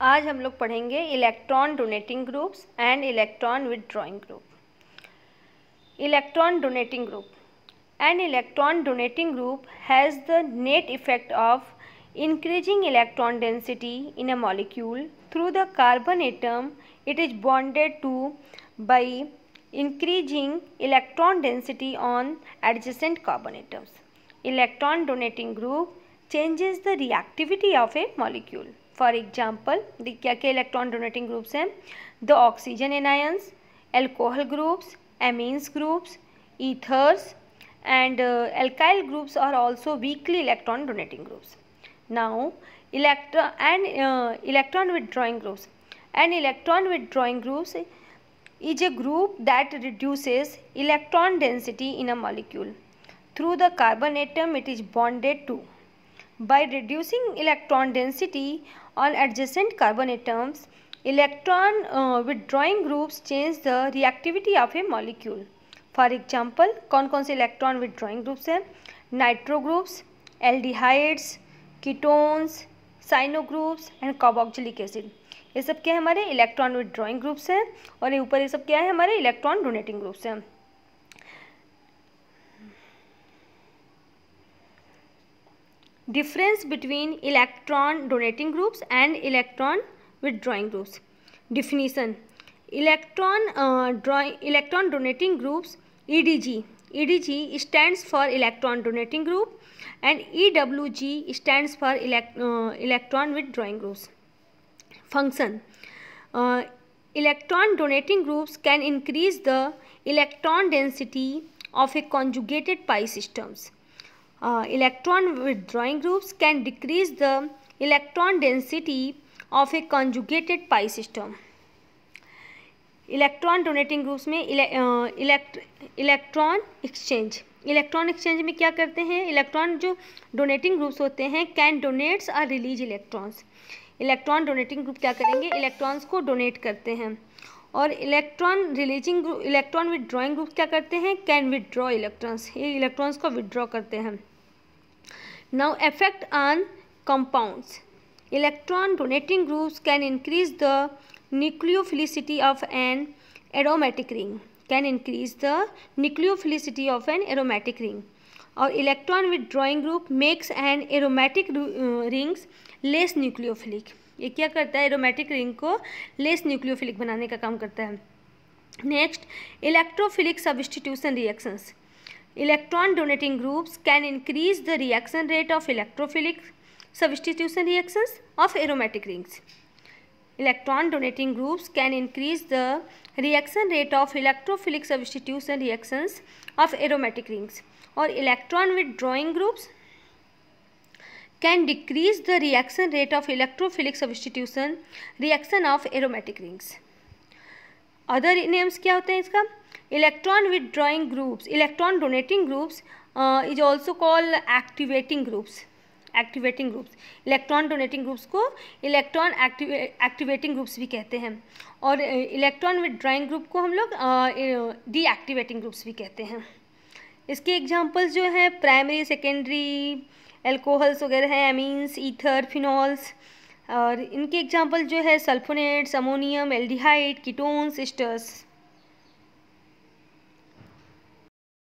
आज हम लोग पढ़ेंगे electron donating groups and electron withdrawing group. Electron donating group, an electron donating group has the net effect of increasing electron density in a molecule through the carbon atom it is bonded to by increasing electron density on adjacent carbon atoms. Electron donating group changes the reactivity of a molecule. For example, क्या क्या electron donating groups हैं? The oxygen anions, alcohol groups, amines groups, ethers, and alkyl groups are also weakly electron donating groups. Now electron withdrawing groups. An electron withdrawing groups is a group that reduces electron density in a molecule through the carbon atom it is bonded to. By reducing electron density on adjacent carbon atoms, electron withdrawing groups change the reactivity of a molecule. For example कौन कौन से electron withdrawing groups हैं? Nitro groups, aldehydes, ketones, cyano groups and carboxylic acid. ये सब क्या है? हमारे electron withdrawing groups हैं। और ये ऊपर ये सब क्या है? हमारे इलेक्ट्रॉन डोनेटिंग ग्रुप्स हैं। Difference between electron donating groups and electron withdrawing groups. Definition: electron donating groups, EDG stands for electron donating group and EWG stands for electron withdrawing groups. Function: electron donating groups can increase the electron density of a conjugated pi systems. Electron withdrawing groups can decrease the electron density of a conjugated pi system. Electron donating groups में electron exchange में क्या करते हैं? Electron जो donating groups होते हैं can donates और release electrons. Electron donating group क्या करेंगे? इलेक्ट्रॉन्स को डोनेट करते हैं। और इलेक्ट्रॉन विथड्रॉइंग ग्रुप क्या करते हैं? कैन विथड्रॉ इलेक्ट्रॉन्स, ये इलेक्ट्रॉन्स को विथड्रॉ करते हैं। Now effect on compounds. Electron donating groups can increase the nucleophilicity of an aromatic ring, or electron withdrawing group makes an aromatic rings less nucleophilic. ये क्या करता है? एरोमेटिक रिंग को less nucleophilic बनाने का काम करता है। Next, electrophilic substitution reactions. Electron donating groups can increase the reaction rate of electrophilic substitution reactions of aromatic rings. Electron donating groups can increase the reaction rate of electrophilic substitution reactions of aromatic rings, or electron withdrawing groups can decrease the reaction rate of electrophilic substitution reaction of aromatic rings. Other names क्या होते हैं इसका? Electron withdrawing groups, electron donating groups is also called activating groups. Electron donating groups को electron activating groups भी कहते हैं। और electron withdrawing group को हम लोग डीएक्टिवेटिंग ग्रुप्स भी कहते हैं। इसके एग्जांपल्स जो हैं प्राइमरी, सेकेंडरी एल्कोहल्स वगैरह हैं, एमीन्स, ईथर, फिनॉल्स। और इनके एग्जांपल जो है sulphonates, ammonium, aldehyde, ketones, asters.